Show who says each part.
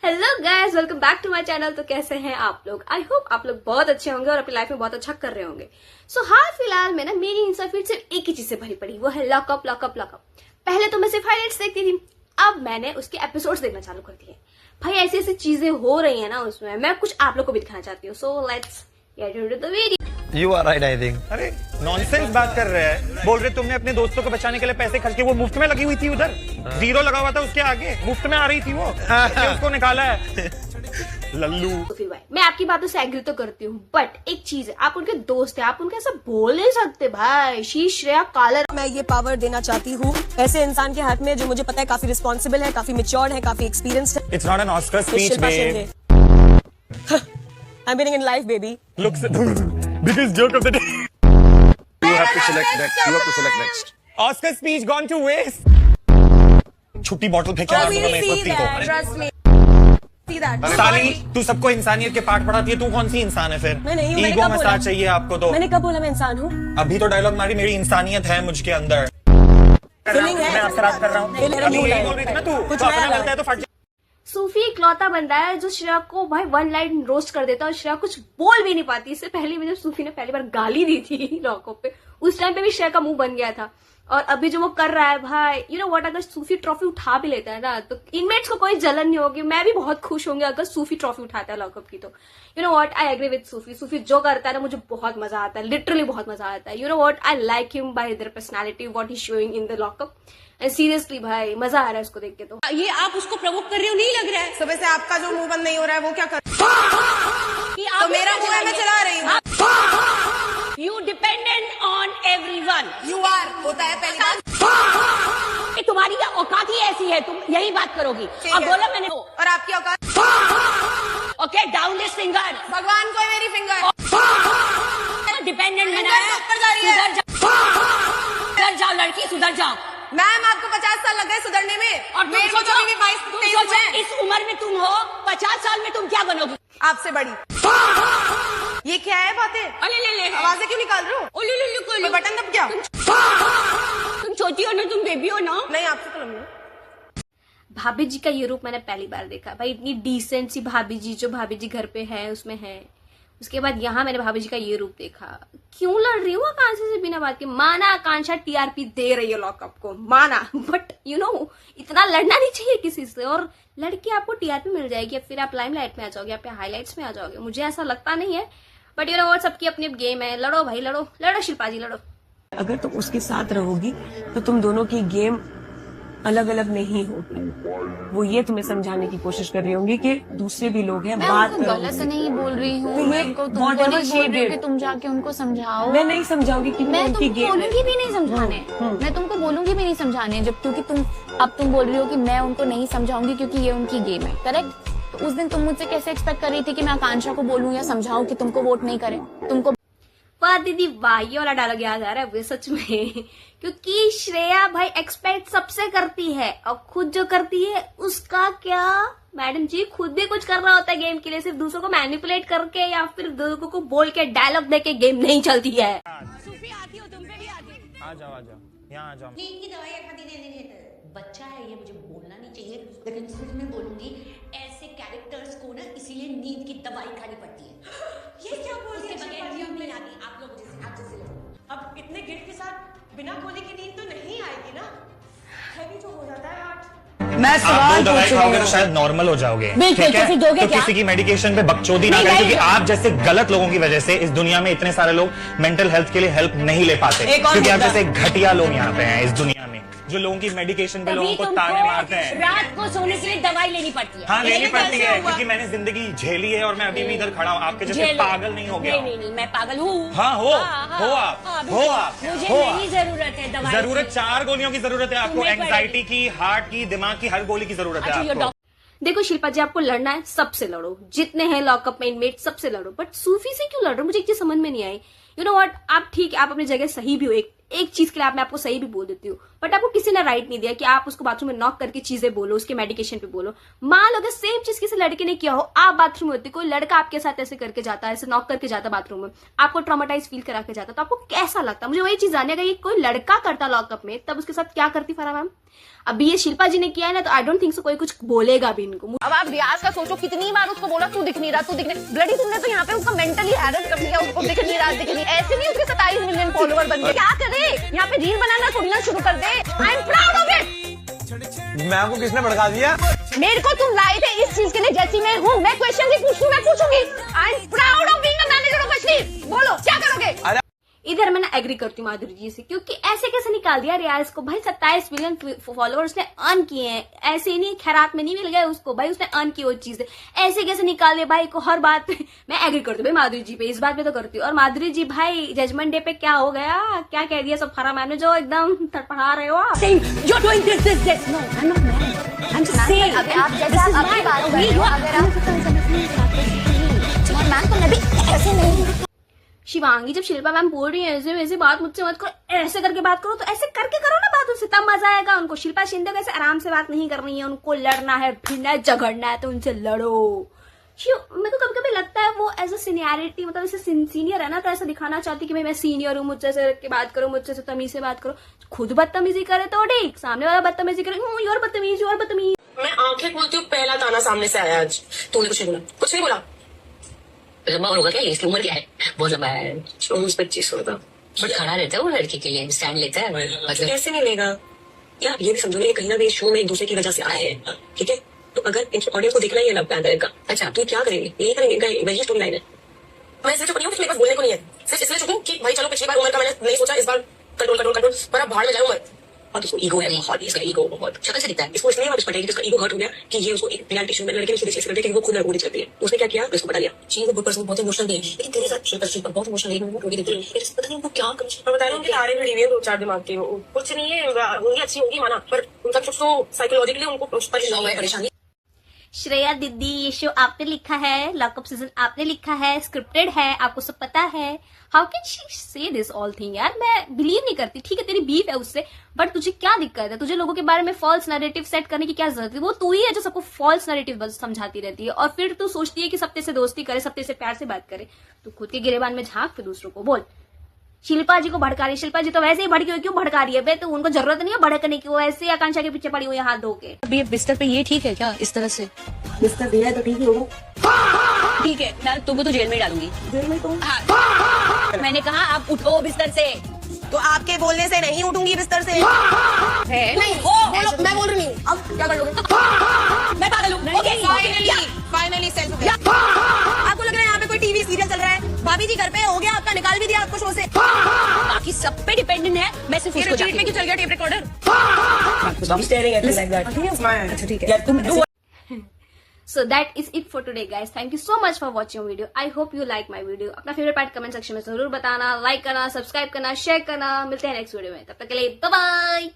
Speaker 1: Hello guys, welcome back to my channel. तो कैसे हैं आप लोग? आई होप आप लोग बहुत अच्छे होंगे और अपनी लाइफ में बहुत अच्छा कर रहे होंगे। सो हाल फिलहाल में ना मेरी इंस्टा फीड सिर्फ एक ही चीज से भरी पड़ी, वो है लॉकअप लॉकअप लॉकअप। पहले तो मैं सिर्फ हाइलाइट्स देखती थी, अब मैंने उसके एपिसोड्स देखना चालू कर दिए। भाई ऐसी ऐसी चीजें हो रही है ना उसमें, मैं कुछ आप लोग को भी दिखाना चाहती हूँ। So let's get into the video.
Speaker 2: You are right, I think.
Speaker 3: अरे नॉनसेंस बात कर रहे हैं। बोल रहे तुमने अपने दोस्तों को बचाने के लिए पैसे खर्च किए, वो मुफ्त में लगी हुई थी, उधर जीरो लगा हुआ था उसके आगे, मुफ्त में आ रही थी वो, इसलिए उसको निकाला है। लल्लू।
Speaker 1: फिर भाई मैं आपकी बातों से एग्री तो करती हूँ, बट एक चीज है, आप उनके दोस्त हैं, आप उनके ऐसा बोल नहीं सकते भाई। शीश श्रेया कालर।
Speaker 4: मैं ये पावर देना चाहती हूँ ऐसे इंसान के हाथ में जो मुझे पता है काफी रिस्पॉन्सिबल है, काफी मैच्योर्ड है, काफी एक्सपीरियंस्ड है।
Speaker 3: It's not an Oscar speech babe.
Speaker 4: I'm winning in life, baby.
Speaker 3: Looks biggest joke of the day.
Speaker 2: You have to select next. You have to select next.
Speaker 3: Oscar speech gone to waste. छुट्टी bottle फेंक के मार दूंगा मैं कुत्ती को।
Speaker 4: Trust me. See that.
Speaker 3: साली तू सबको इंसानियत के पाठ पढ़ाती है, तू कौन सी इंसान है फिर?
Speaker 4: मैं नहीं हूँ, मैंने
Speaker 3: ईगो
Speaker 4: कब बोला?
Speaker 3: मसाज चाहिए आपको तो।
Speaker 4: मैंने कब बोला मैं इंसान हूँ?
Speaker 3: अभी तो डायलॉग मारी, मेरी इंसानियत है मुझके अंदर।
Speaker 4: फीलिंग है।
Speaker 3: मैं आपसे बात कर रहा हूँ। अभी यही बोल रही थी ना तू,
Speaker 4: कुछ
Speaker 3: तो अपना
Speaker 4: नया
Speaker 3: करता है तो फट।
Speaker 1: सूफी इकलौता बंदा है जो श्रेया को भाई वन लाइन रोस्ट कर देता है और श्रेया कुछ बोल भी नहीं पाती। इससे पहले भी जब सूफी ने पहली बार गाली दी थी लॉकअप पे, उस टाइम पे भी श्रेया का मुंह बन गया था। और अभी जो वो कर रहा है भाई, यू नो व्हाट, अगर सूफी ट्रॉफी उठा भी लेता है ना तो इनमेट्स को कोई जलन नहीं होगी। मैं भी बहुत खुश होंगे अगर सूफी ट्रॉफी उठाता है लॉकअप की। तो you know what, I agree with Sufi. Sufi जो करता है ना मुझे बहुत मजा आता है, लिटरली बहुत मजा आता है। You know what, I like him by there personality, what he showing in the lockup. And seriously भाई मजा आ रहा है उसको देख के। तो
Speaker 5: ये आप उसको प्रवोक कर रहे हो, नहीं लग रहा है?
Speaker 4: सुबह से आपका जो मुंह बंद नहीं हो रहा है वो क्या कर?
Speaker 5: कि आप
Speaker 4: तो मेरा मुंह है, मैं चला रही हूँ।
Speaker 5: You dependent on everyone.
Speaker 4: You are होता है पहली बात।
Speaker 5: कि तुम्हारी क्या औकात ही ऐसी है, तुम यही बात करोगी।
Speaker 4: ठीक
Speaker 5: अब
Speaker 4: है।
Speaker 5: बोला मैंने।
Speaker 4: और आपकी औकात?
Speaker 5: Okay, down this finger.
Speaker 4: भगवान को है मेरी फिंगर।
Speaker 5: डिपेंडेंट बनाया।
Speaker 4: ऊपर जा रही है।
Speaker 5: सुधर जाओ लड़की, सुधर जाओ।
Speaker 4: मैम आपको 50 साल लग गए सुधरने में
Speaker 5: और
Speaker 4: मेरे को तो अभी भी 22-23 हुए हैं।
Speaker 5: इस उम्र में तुम हो, 50 साल में तुम क्या बनोगी?
Speaker 4: आपसे बड़ी। ये क्या है बातें?
Speaker 5: अरे ले
Speaker 4: आवाजें क्यों निकाल रहे हो?
Speaker 5: ओले ले ले
Speaker 4: कोई बटन दब गया?
Speaker 5: तुम छोटी हो ना, तुम बेबी हो ना।
Speaker 4: नहीं आपसे तो लंबी हूं।
Speaker 1: भाभी जी का ये रूप मैंने पहली बार देखा भाई। इतनी डिसेंट सी भाभी जी जो भाभी जी घर पे है उसमें है। उसके बाद यहाँ मैंने भाभी जी का ये रूप देखा। क्यों लड़ रही हूँ आकांक्षा से बिना बात के? माना आकांक्षा टीआरपी दे रही है लॉकअप को, माना, बट यू नो इतना लड़ना नहीं चाहिए किसी से। और लड़की आपको टीआरपी मिल जाएगी, फिर आप लाइमलाइट में आ जाओगे, आप हाईलाइट्स में आ जाओगे, मुझे ऐसा लगता नहीं है। बट यू नो वो सबकी अपनी गेम है। लड़ो भाई लड़ो, लड़ो शिल्पा जी लड़ो।
Speaker 4: अगर तुम उसके साथ रहोगी तो तुम दोनों की गेम अलग अलग नहीं होगी। वो ये तुम्हें समझाने की कोशिश कर रही होंगी कि दूसरे भी लोग हैं, बात करो।
Speaker 6: गलत नहीं बोल रही हूँ,
Speaker 4: तो
Speaker 6: मैं
Speaker 4: ये
Speaker 6: उनको तुमको
Speaker 4: whatever
Speaker 6: नहीं
Speaker 4: she
Speaker 6: बोल रही हूँ
Speaker 4: did।
Speaker 6: कि तुम जाके उनको समझाओ।
Speaker 4: मैं नहीं समझाऊंगी कि
Speaker 6: मैं
Speaker 4: उनकी
Speaker 6: तुमको
Speaker 4: गेम है।
Speaker 6: बोलूंगी भी नहीं समझाने। मैं तुमको बोलूंगी भी नहीं समझाने, जब क्योंकि तुम बोल रही हो कि मैं उनको नहीं समझाऊंगी क्योंकि ये उनकी गेम है, करेक्ट? तो उस दिन तुम मुझसे कैसे एक्सपेक्ट कर रही थी कि मैं आकांक्षा को बोलूं या समझाऊं कि तुमको वोट नहीं करे? तुमको
Speaker 1: वाह दीदी वाह, ये वाला डायलॉग याद आ रहा है वे सच में। क्योंकि श्रेया भाई एक्सपेक्ट सबसे करती है और खुद जो करती है उसका क्या? मैडम जी खुद भी कुछ कर रहा होता है गेम के लिए, सिर्फ दूसरों को मैनिपुलेट करके या फिर दूसरों को बोल के डायलॉग दे के गेम नहीं चलती है।
Speaker 5: सूफी आती हो, तुम पे भी आती।
Speaker 3: आ जाओ यहाँ आ जाओ।
Speaker 5: नींद की दवाई खाती नहीं। बच्चा है ये, मुझे बोलना नहीं चाहिए, लेकिन सिर्फ मैं बोलूंगी, ऐसे कैरेक्टर्स को ना इसीलिए नींद की दवाई खानी पड़ती है। ये क्या बोल रही है? नींद नहीं आती। आप लोग जैसे आप जैसे लोग
Speaker 4: अब इतने गिर के साथ बिना गोली की नींद तो नहीं आएगी ना। हैवी जो हो जाता है हार्ट। मैं
Speaker 3: आप दो दवाई खाओगे तो शायद नॉर्मल हो जाओगे।
Speaker 5: बिल्कुल,
Speaker 3: ठीक है?
Speaker 5: तो फिर दोगे
Speaker 3: तो
Speaker 5: क्या?
Speaker 3: किसी की मेडिकेशन पे बकचोदी ना करें, क्योंकि आप जैसे गलत लोगों की वजह से इस दुनिया में इतने सारे लोग मेंटल हेल्थ के लिए हेल्प नहीं ले पाते,
Speaker 4: एक और
Speaker 3: क्योंकि आप
Speaker 4: मुद्दा।
Speaker 3: जैसे घटिया लोग यहाँ पे हैं इस दुनिया में, जो लोगों की मेडिकेशन पे लोगों को ताने मारते हैं।
Speaker 5: रात को सोने के लिए दवाई लेनी पड़ती है।
Speaker 3: हाँ लेनी
Speaker 5: लेकिन
Speaker 3: पड़ती
Speaker 5: कैसे
Speaker 3: है,
Speaker 5: हुआ?
Speaker 3: क्योंकि मैंने जिंदगी झेली है और मैं अभी भी इधर खड़ा हूँ। आपके जैसे
Speaker 5: झेलो।
Speaker 3: पागल नहीं हो गया।
Speaker 5: नहीं, मैं पागल हूँ।
Speaker 3: हाँ हो
Speaker 5: हाँ,
Speaker 3: आप
Speaker 5: बिल्कुल।
Speaker 3: हो आप
Speaker 5: मुझे
Speaker 3: हो
Speaker 5: नहीं
Speaker 3: आप।
Speaker 5: जरूरत है दवाई
Speaker 3: जरूरत
Speaker 5: की।
Speaker 3: 4 गोलियों की जरूरत है आपको,
Speaker 5: तुम्हें
Speaker 3: एंग्जाइटी की, हार्ट की, दिमाग की, हर गोली की जरूरत है
Speaker 5: अच्छा, ये
Speaker 3: आपको।
Speaker 1: देखो शिल्पा जी, आपको लड़ना है सबसे लड़ो, जितने हैं लॉकअप में इनमेट सबसे लड़ो, बट सूफी से क्यों लड़ रहे हो? मुझे एक चीज समझ में नहीं आई। यू नो व्हाट, आप ठीक है, आप अपनी जगह सही भी हो, एक चीज के लिए मैं आपको सही भी बोल देती हूँ, बट आपको किसी ने राइट नहीं दिया कि आप उसको बाथरूम में नॉक करके चीजें बोलो, उसके मेडिकेशन पे बोलो। मान लो अगर सेम चीज किसी लड़के ने किया हो, आप बाथरूम में होते, कोई लड़का आपके साथ ऐसे करके जाता है, ऐसे नॉक करके जाता बाथरूम में, आपको ट्रॉमेटाइज फील करा के जाता, तो आपको कैसा लगता? मुझे वही चीज जानने का, ये कोई लड़का करता लॉकअप में, तब उसके साथ क्या करती फराह मैम? अभी ये शिल्पा जी ने किया है ना, तो आई डोंट थिंक सो कोई कुछ बोलेगा भी इनको।
Speaker 6: अब आप रियाज का सोचो, कितनी बार उसको बोला तू दिख नहीं रहा, तू दिख नहीं, ब्लडी तुमने तो यहाँ पे उसका मेंटली हैरेस कर दिया, उसको दिख नहीं रहा, दिख नहीं, ऐसे नहीं उसके 27 मिलियन फॉलोवर बन गए। क्या करे, यहाँ पे रील बनाना छोड़ना शुरू कर दे। I am proud of it.
Speaker 3: मैं को किसने भड़का दिया?
Speaker 6: मेरे को तुम लाए थे इस चीज के लिए, जैसी मैं हूँ, मैं क्वेश्चन भी मैं पूछूंगी। आई am proud of being a manager of अश्लील। बोलो क्या करोगे?
Speaker 1: इधर मैं ना एग्री करती हूँ माधुरी जी से, क्योंकि ऐसे कैसे निकाल दिया रियाज को भाई। 27 मिलियन फॉलोअर्स ने अर्न किए हैं, ऐसे नहीं खैरात में नहीं मिल गए उसको भाई, उसने अर्न की वो चीज, ऐसे कैसे निकाल दिया भाई को। हर बात मैं एग्री करती हूँ भाई माधुरी जी पे, इस बात पे तो करती हूँ। और माधुरी जी भाई जजमेंट डे पे क्या हो गया, क्या कह दिया सब फरा मैंने, जो एकदम तड़पड़ा रहे हो आप।
Speaker 6: You're doing this. No, I'm not mad. I'm just saying. अभी आप जैसे आप अपनी बात कर रहे हो, अगर आप मैम तो मैं भी ऐसे नहीं।
Speaker 1: शिवांगी, जब शिल्पा मैम बोल रही है ऐसे वैसे बात मुझसे मत करो, ऐसे करके बात करो, तो ऐसे करके करो ना बात उससे, तब मजा आएगा उनको। शिल्पा शिंदे को ऐसे आराम से बात नहीं करनी है, उनको लड़ना है, भिड़ना है, झगड़ना है, तो उनसे लड़ो। मेरे को कभी कभी लगता है वो एज अ सीनियरिटी, मतलब ऐसे सीनियर है ना, तो ऐसा दिखाना चाहती कि मैं सीनियर हूँ, मुझसे से के बात करो, मुझसे से तमीज से बात करो। खुद बदतमीजी करे तो ठीक, सामने वाला बदतमीजी करे, यूर बदतमीज, यूर बदतमीज।
Speaker 7: मैं आंखें खोलती हूँ, पहला ताना सामने से आया आज। तूने कुछ नहीं बोला, कुछ नहीं बोला।
Speaker 8: लंबा होगा क्या, इसकी उम्र क्या है? बहुत लंबा है,
Speaker 7: 24-25 होगा।
Speaker 8: बट खड़ा रहता है वो लड़की के लिए, स्टैंड लेता है मतलब।
Speaker 7: कैसे नहीं लेगा यार, ये भी समझो ये कहीं ना कहीं शो में एक दूसरे की वजह से आए हैं, ठीक है? तो अगर ऑडियंस को देखना ही है लव का अंदर का, अच्छा तो क्या करेंगे? यही करेंगे, इनका वही स्टोरी लाइन है। मैं इसलिए चुप नहीं हूँ कि मेरे पास बोलने को नहीं है, सिर्फ इसलिए चुप हूँ कि भाई चलो पिछली बार उम्र का मैंने नहीं सोचा, इस बार कंट्रोल पर अब भाड़ में जाए उम्र। और उसको ईगो है बहुत, इसका ईगो बहुत शक्ल से दिखता है। इसको इसलिए वापस पटेगी, इसका ईगो हर्ट हो गया कि ये उसको एक रियलिटी शो में लड़के ने डिस्कस करते कि वो खुद लड़कों करती है। उसने क्या किया, उसको बता दिया she is a good person, बहुत इमोशनल भी है, लेकिन तेरे साथ शिल्पा बहुत इमोशनल है, वो देती है, पता नहीं उनको क्या कर बता रहे हैं कि तारे भिड़ी हुई है 2-4 दिमाग की, कुछ नहीं है, होंगी अच्छी होगी माना, पर उनका कुछ तो साइकोलॉजिकली उनको परेशानी।
Speaker 1: श्रेया दीदी, ये शो आपने लिखा है, लॉकअप सीजन आपने लिखा है, स्क्रिप्टेड है, आपको सब पता है। हाउ कैन शी से दिस ऑल थिंग यार, मैं बिलीव नहीं करती। ठीक है तेरी बीफ है उससे, बट तुझे क्या दिक्कत है? तुझे लोगों के बारे में फॉल्स नैरेटिव सेट करने की क्या जरूरत है? वो तू ही है जो सबको फॉल्स नैरेटिव समझाती रहती है, और फिर तू सोचती है कि सबते से दोस्ती करे, सबते से प्यार से बात करे। तू खुद के गिरेबान में झांक, फिर दूसरों को बोल। शिल्पा जी को भड़का रही है, शिल्पा जी तो वैसे ही भड़की हुई, क्यों भड़का रही है बे? तो उनको जरूरत नहीं है भड़कने की, वो ऐसे आकांक्षा के पीछे पड़ी हुई है हाथ धो के।
Speaker 6: अभी बिस्तर पे ये ठीक है क्या, इस तरह से
Speaker 4: बिस्तर दिया है तो ठीक ही होगा।
Speaker 6: ठीक है, मैं तुमको तो जेल में ही डालूंगी। जेल में तुम? हाँ। मैंने कहा आप उठो बिस्तर से।
Speaker 7: तो आपके बोलने से नहीं उठूंगी बिस्तर से।
Speaker 6: नहीं
Speaker 7: बोलो, मैं बोल रही हूँ, अब क्या कर लोगे?
Speaker 6: मैं पागल हूँ।
Speaker 7: Finally self. आपको लग रहा है यहाँ पे कोई टीवी सीरियल चल रहा है? भाभी जी घर पे हो गया आपका, निकाल भी दिया आपको शो से।
Speaker 6: बाकी सब पे डिपेंडेंट है, मैं सिर्फ उसको
Speaker 7: ट्रीट में क्यों चल गया टेप रिकॉर्डर?
Speaker 4: अच्छा ठीक है तुम
Speaker 1: So that is it for today guys. Thank you so much for watching video. I hope you like my video. अपना फेवरेट पार्ट कमेंट सेक्शन में जरूर बताना, लाइक करना, सब्सक्राइब करना, शेयर करना। मिलते हैं नेक्स्ट वीडियो में, तब तक के लिए बाय बाय।